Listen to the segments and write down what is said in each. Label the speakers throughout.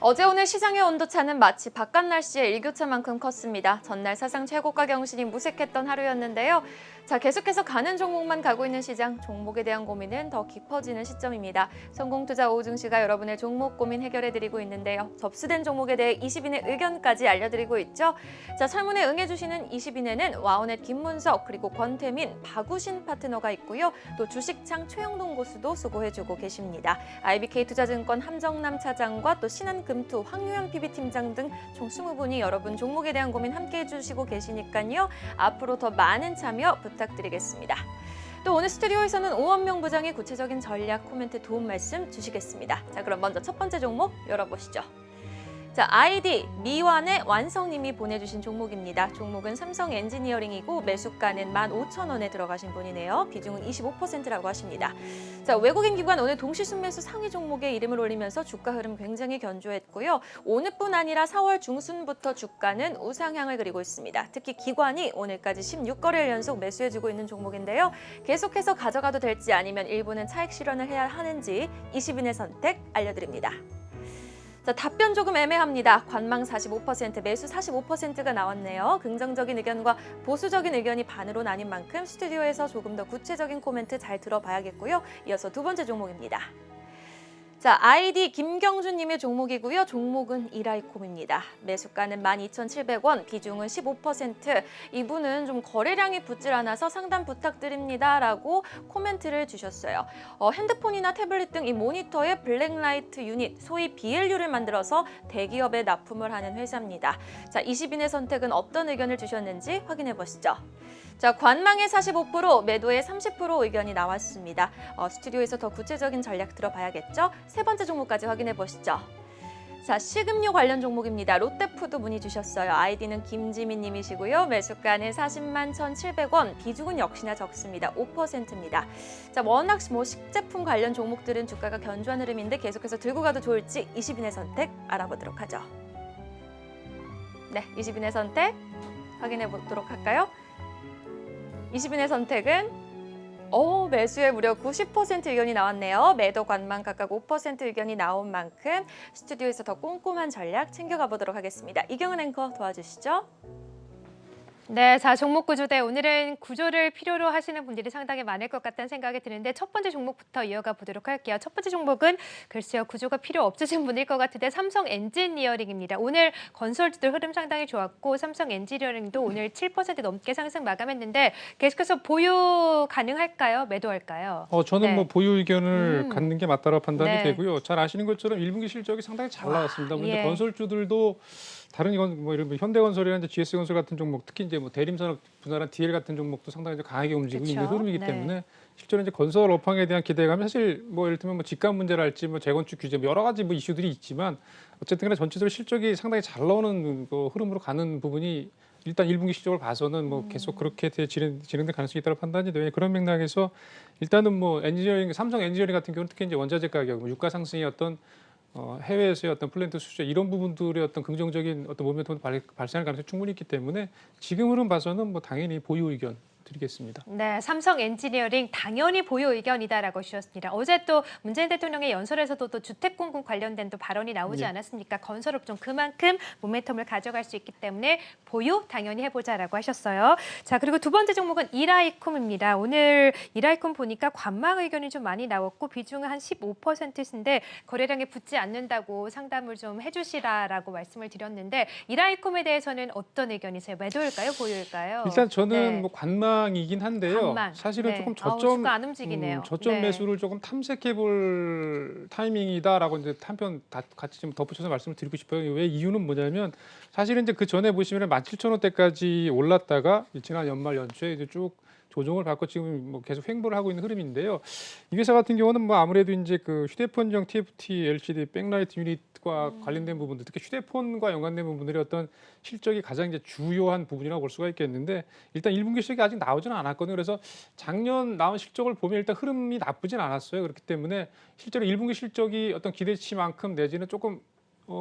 Speaker 1: 어제 오늘 시장의 온도차는 마치 바깥 날씨의 일교차만큼 컸습니다. 전날 사상 최고가 경신이 무색했던 하루였는데요. 자, 계속해서 가는 종목만 가고 있는 시장, 종목에 대한 고민은 더 깊어지는 시점입니다. 성공투자 오우증 씨가 여러분의 종목 고민 해결해드리고 있는데요. 접수된 종목에 대해 20인의 의견까지 알려드리고 있죠. 자, 설문에 응해주시는 20인에는 와우넷 김문석, 그리고 권태민, 박우신 파트너가 있고요. 또 주식창 최영동 고수도 수고해주고 계십니다. IBK투자증권 함정남 차장과 또 신한금투 황유현 PB팀장 등 총 20분이 여러분 종목에 대한 고민 함께 해주시고 계시니까요. 앞으로 더 많은 참여 부탁드리겠습니다. 또 오늘 스튜디오에서는 오원명 부장이 구체적인 전략 코멘트 도움 말씀 주시겠습니다. 자, 그럼 먼저 첫 번째 종목 열어보시죠. 자, 아이디 미완의 완성님이 보내주신 종목입니다. 종목은 삼성 엔지니어링이고 매수가는 15,000원에 들어가신 분이네요. 비중은 25%라고 하십니다. 자, 외국인 기관 오늘 동시순매수 상위 종목에 이름을 올리면서 주가 흐름 굉장히 견조했고요. 오늘뿐 아니라 4월 중순부터 주가는 우상향을 그리고 있습니다. 특히 기관이 오늘까지 16거래일 연속 매수해주고 있는 종목인데요. 계속해서 가져가도 될지 아니면 일부는 차익 실현을 해야 하는지 20인의 선택 알려드립니다. 자, 답변 조금 애매합니다. 관망 45%, 매수 45%가 나왔네요. 긍정적인 의견과 보수적인 의견이 반으로 나뉜 만큼 스튜디오에서 조금 더 구체적인 코멘트 잘 들어봐야겠고요. 이어서 두 번째 종목입니다. 자, 아이디 김경준님의 종목이고요. 종목은 이라이콤입니다. 매수가는 12,700원, 비중은 15%. 이분은 좀 거래량이 붙질 않아서 상담 부탁드립니다라고 코멘트를 주셨어요. 핸드폰이나 태블릿 등 이 모니터에 블랙라이트 유닛, 소위 BLU를 만들어서 대기업에 납품을 하는 회사입니다. 자, 20인의 선택은 어떤 의견을 주셨는지 확인해 보시죠. 자, 관망의 45%, 매도의 30% 의견이 나왔습니다. 스튜디오에서 더 구체적인 전략 들어봐야겠죠? 세 번째 종목까지 확인해 보시죠. 자, 식음료 관련 종목입니다. 롯데푸드 문의 주셨어요. 아이디는 김지민 님이시고요. 매수가는 40만 1,700원, 비중은 역시나 적습니다. 5%입니다. 자, 워낙 식제품 관련 종목들은 주가가 견조한 흐름인데 계속해서 들고 가도 좋을지 20인의 선택 알아보도록 하죠. 네, 20인의 선택 확인해 보도록 할까요? 20인의 선택은 매수에 무려 90% 의견이 나왔네요. 매도 관망 각각 5% 의견이 나온 만큼 스튜디오에서 더 꼼꼼한 전략 챙겨가 보도록 하겠습니다. 이경은 앵커 도와주시죠.
Speaker 2: 네, 자, 종목 구조대 오늘은 구조를 필요로 하시는 분들이 상당히 많을 것 같다는 생각이 드는데 첫 번째 종목부터 이어가 보도록 할게요. 첫 번째 종목은 글쎄요, 구조가 필요 없으신 분일 것 같은데 삼성 엔지니어링입니다. 오늘 건설주들 흐름 상당히 좋았고 삼성 엔지니어링도 오늘 7% 넘게 상승 마감했는데 계속해서 보유 가능할까요? 매도할까요?
Speaker 3: 저는
Speaker 2: 네.
Speaker 3: 뭐 보유 의견을 갖는 게 맞다고 판단이
Speaker 2: 네.
Speaker 3: 되고요. 잘 아시는 것처럼 1분기 실적이 상당히 잘 나왔습니다. 그런데
Speaker 2: 예.
Speaker 3: 건설주들도 다른 이건 뭐 이런 현대건설이나 GS건설 같은 종목, 특히 이제 뭐 대림산업 분할한 DL 같은 종목도 상당히 강하게 움직이고
Speaker 2: 그쵸?
Speaker 3: 있는 흐름이기
Speaker 2: 네.
Speaker 3: 때문에 실제로 이제 건설 업황에 대한 기대감이 사실 뭐 예를 들면 뭐 집값 문제랄지 뭐 재건축 규제 뭐 여러 가지 뭐 이슈들이 있지만 어쨌든간에 전체적으로 실적이 상당히 잘 나오는 그 흐름으로 가는 부분이 일단 1분기 실적을 봐서는 뭐 계속 그렇게 진행될 가능성이 있다고 판단이 돼요. 그런 맥락에서 일단은 뭐 엔지니어링, 삼성 엔지니어링 같은 경우는 특히 이제 원자재 가격, 뭐 유가 상승의 어떤 해외에서의 어떤 플랜트 수주자 이런 부분들의 어떤 긍정적인 어떤 모멘텀 발생할 가능성이 충분히 있기 때문에 지금 흐름 봐서는 뭐 당연히 보유 의견 드리겠습니다.
Speaker 2: 네, 삼성 엔지니어링 당연히 보유 의견이다라고 주셨습니다. 어제 또 문재인 대통령의 연설에서도 또 주택공급 관련된 또 발언이 나오지
Speaker 3: 예.
Speaker 2: 않았습니까? 건설업종 그만큼 모멘텀을 가져갈 수 있기 때문에 보유 당연히 해보자라고 하셨어요. 자, 그리고 두 번째 종목은 이라이콤입니다. 오늘 이라이콤 보니까 관망 의견이 좀 많이 나왔고 비중은 한 15%인데 거래량에 붙지 않는다고 상담을 좀 해주시라라고 말씀을 드렸는데 이라이콤에 대해서는 어떤 의견이세요? 매도일까요? 보유일까요?
Speaker 3: 일단 저는
Speaker 2: 네.
Speaker 3: 뭐 관망이긴 한데요.
Speaker 2: 관망.
Speaker 3: 사실은
Speaker 2: 네.
Speaker 3: 조금
Speaker 2: 주가 안 움직이네요.
Speaker 3: 저점
Speaker 2: 네.
Speaker 3: 매수를 조금 탐색해볼 타이밍이다라고 이제 한편 같이 좀 덧붙여서 말씀을 드리고 싶어요. 왜 이유는 뭐냐면 사실은 이제 그 전에 보시면 17,000원대까지 올랐다가 지난 연말 연초에 이제 쭉 조정을 받고 지금 뭐 계속 횡보를 하고 있는 흐름인데요. 이 회사 같은 경우는 뭐 아무래도 이제 그 휴대폰용 TFT, LCD, 백라이트 유닛과 관련된 부분들, 특히 휴대폰과 연관된 부분들의 어떤 실적이 가장 이제 주요한 부분이라고 볼 수가 있겠는데 일단 1분기 실적이 아직 나오지는 않았거든요. 그래서 작년 나온 실적을 보면 일단 흐름이 나쁘진 않았어요. 그렇기 때문에 실제로 1분기 실적이 어떤 기대치만큼 내지는 조금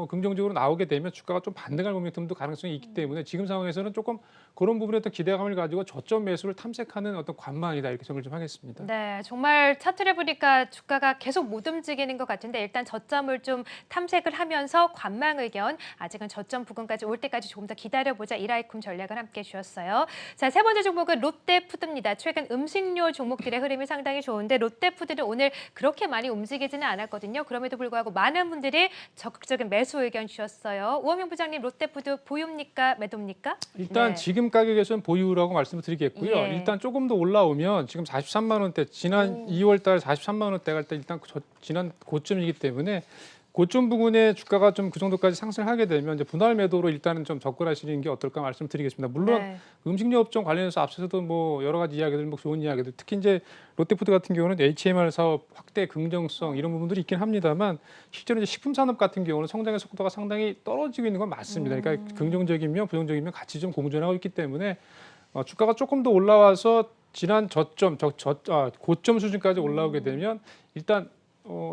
Speaker 3: 긍정적으로 나오게 되면 주가가 좀 반등할 모멘텀도 가능성이 있기 때문에 지금 상황에서는 조금 그런 부분에 어떤 기대감을 가지고 저점 매수를 탐색하는 어떤 관망이다 이렇게 정리를 좀 하겠습니다.
Speaker 2: 네, 정말 차트를 보니까 주가가 계속 못 움직이는 것 같은데 일단 저점을 좀 탐색을 하면서 관망 의견, 아직은 저점 부근까지 올 때까지 조금 더 기다려보자 이라이쿰 전략을 함께 주셨어요. 자, 세 번째 종목은 롯데푸드입니다. 최근 음식료 종목들의 흐름이 상당히 좋은데 롯데푸드는 오늘 그렇게 많이 움직이지는 않았거든요. 그럼에도 불구하고 많은 분들이 적극적인 매수 의견 주셨어요. 우원명 부장님, 롯데푸드 보유입니까? 매도입니까?
Speaker 3: 일단
Speaker 2: 네.
Speaker 3: 지금 가격에서는 보유라고 말씀을 드리겠고요.
Speaker 2: 예.
Speaker 3: 일단 조금 더 올라오면 지금 43만 원대 지난 2월 달 43만 원대 갈 때 일단 지난 고점이기 때문에 고점 부근에 주가가 좀 그 정도까지 상승을 하게 되면 이제 분할 매도로 일단은 좀 접근하시는 게 어떨까 말씀드리겠습니다. 물론
Speaker 2: 네.
Speaker 3: 음식료 업종 관련해서 앞서서도 뭐 여러 가지 이야기들, 뭐 좋은 이야기들, 특히 이제 롯데푸드 같은 경우는 HMR 사업 확대 긍정성 이런 부분들이 있긴 합니다만 실제로 이제 식품 산업 같은 경우는 성장의 속도가 상당히 떨어지고 있는 건 맞습니다. 그러니까 긍정적이면 부정적이면 같이 좀 공존하고 있기 때문에 주가가 조금 더 올라와서 지난 고점 수준까지 올라오게 되면 일단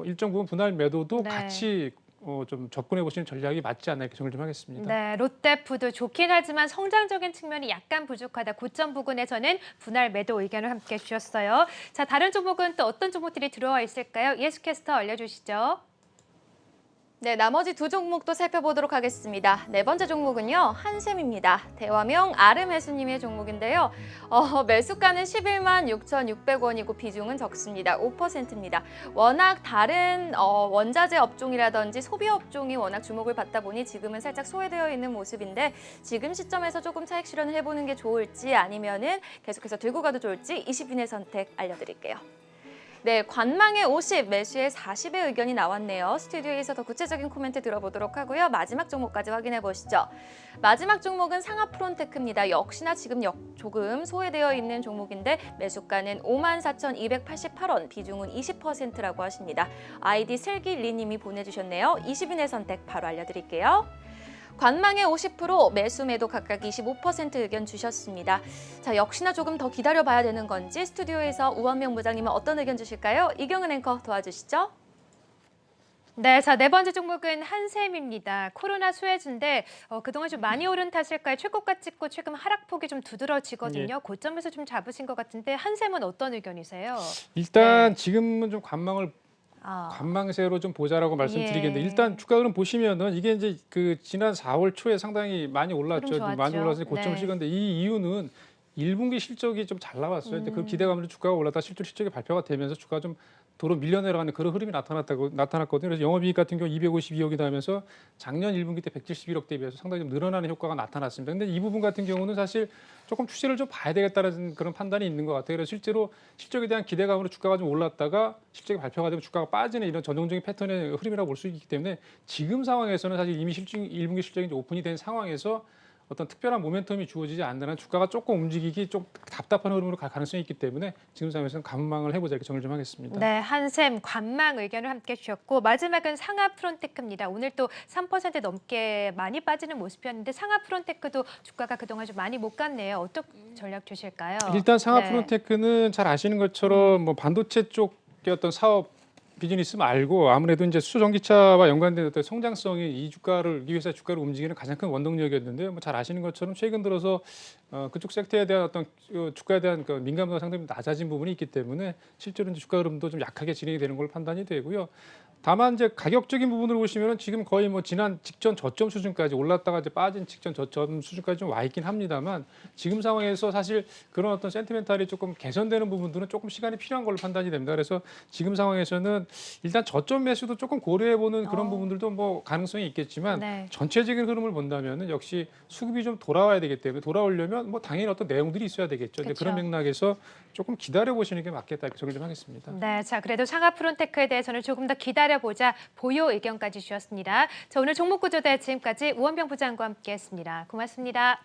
Speaker 3: 일정 부분 분할 매도도
Speaker 2: 네.
Speaker 3: 같이 좀 접근해 보시는 전략이 맞지 않나 이렇게 정리를 좀 하겠습니다.
Speaker 2: 네, 롯데푸드 좋긴 하지만 성장적인 측면이 약간 부족하다. 고점 부근에서는 분할 매도 의견을 함께 주셨어요. 자, 다른 종목은 또 어떤 종목들이 들어와 있을까요? 예수캐스터 알려주시죠.
Speaker 1: 네, 나머지 두 종목도 살펴보도록 하겠습니다. 네 번째 종목은요, 한샘입니다. 대화명 아르매수님의 종목인데요. 매수가는 11만 6,600원이고 비중은 적습니다. 5%입니다. 워낙 다른 원자재 업종이라든지 소비 업종이 워낙 주목을 받다 보니 지금은 살짝 소외되어 있는 모습인데 지금 시점에서 조금 차익 실현을 해보는 게 좋을지 아니면은 계속해서 들고 가도 좋을지 20인의 선택 알려드릴게요. 네, 관망에 50, 매수에 40의 의견이 나왔네요. 스튜디오에서 더 구체적인 코멘트 들어보도록 하고요. 마지막 종목까지 확인해 보시죠. 마지막 종목은 상하프론테크입니다. 역시나 지금 조금 소외되어 있는 종목인데 매수가는 54,288원, 비중은 20%라고 하십니다. 아이디 슬기리님이 보내주셨네요. 20인의 선택 바로 알려드릴게요. 관망의 50%, 매수 매도 각각 25% 의견 주셨습니다. 자, 역시나 조금 더 기다려봐야 되는 건지 스튜디오에서 우원명 부장님은 어떤 의견 주실까요? 이경은 앵커 도와주시죠.
Speaker 2: 네, 자, 네 번째 종목은 한샘입니다. 코로나 수혜주인데 그동안 좀 많이 오른 탓일까요? 최고가 찍고 최근 하락폭이 좀 두드러지거든요. 고점에서 좀 잡으신 것 같은데 한샘은 어떤 의견이세요?
Speaker 3: 일단
Speaker 2: 네.
Speaker 3: 지금은 좀 관망세로 좀 보자라고 말씀드리겠는데
Speaker 2: 예.
Speaker 3: 일단 주가 흐름 보시면은 이게 이제 그 지난 4월 초에 상당히 많이 올랐죠.
Speaker 2: 흐름 좋았죠.
Speaker 3: 많이 올라서 고점을
Speaker 2: 네.
Speaker 3: 찍었는데 이 이유는 1분기 실적이 좀 잘 나왔어요. 근데 그 기대감으로 주가가 올랐다 실적이 발표가 되면서 주가가 좀 도로 밀려내려가는 그런 흐름이 나타났거든요. 그래서 영업이익 같은 경우 252억이 나면서 작년 1분기 때 171억 대비해서 상당히 좀 늘어나는 효과가 나타났습니다. 근데 이 부분 같은 경우는 사실 조금 추세를 좀 봐야 되겠다는 그런 판단이 있는 것 같아요. 그래서 실제로 실적에 대한 기대감으로 주가가 좀 올랐다가 실적이 발표가 되면 주가가 빠지는 이런 전형적인 패턴의 흐름이라고 볼 수 있기 때문에 지금 상황에서는 사실 이미 1분기 실적이 이제 오픈이 된 상황에서 어떤 특별한 모멘텀이 주어지지 않는 한 주가가 조금 움직이기 좀 답답한 흐름으로 갈 가능성이 있기 때문에 지금 상황에서는 관망을 해보자 이렇게 정리를 좀 하겠습니다.
Speaker 2: 네, 한샘 관망 의견을 함께 주셨고 마지막은 상하프론테크입니다. 오늘 또 3% 넘게 많이 빠지는 모습이었는데 상하프론테크도 주가가 그동안 좀 많이 못 갔네요. 어떤 전략 주실까요?
Speaker 3: 일단
Speaker 2: 네.
Speaker 3: 상하프론테크는 잘 아시는 것처럼 뭐 반도체 쪽의 어떤 사업 비즈니스 말고 아무래도 이제 수소전기차와 연관된 어떤 성장성이 이 회사 주가를 움직이는 가장 큰 원동력이었는데요. 뭐 잘 아시는 것처럼 최근 들어서 그쪽 섹터에 대한 어떤 주가에 대한 그 민감도가 상당히 낮아진 부분이 있기 때문에 실제로 이제 주가 흐름도 좀 약하게 진행이 되는 걸로 판단이 되고요. 다만 이제 가격적인 부분을 보시면은 지금 거의 뭐 지난 직전 저점 수준까지 올랐다가 이제 빠진 직전 저점 수준까지 좀 와 있긴 합니다만 지금 상황에서 사실 그런 어떤 센티멘탈이 조금 개선되는 부분들은 조금 시간이 필요한 걸로 판단이 됩니다. 그래서 지금 상황에서는 일단 저점 매수도 조금 고려해보는 그런 부분들도 뭐 가능성이 있겠지만
Speaker 2: 네.
Speaker 3: 전체적인 흐름을 본다면은 역시 수급이 좀 돌아와야 되기 때문에 돌아오려면 뭐 당연히 어떤 내용들이 있어야 되겠죠. 이제 그런
Speaker 2: 그쵸.
Speaker 3: 맥락에서 조금 기다려 보시는 게 맞겠다 이렇게 정리 좀 하겠습니다.
Speaker 2: 네, 자 그래도 상하프론테크에 대해서는 조금 더 기다려보자 보유 의견까지 주셨습니다. 자 오늘 종목 구조대 지금까지 우원병 부장과 함께했습니다. 고맙습니다.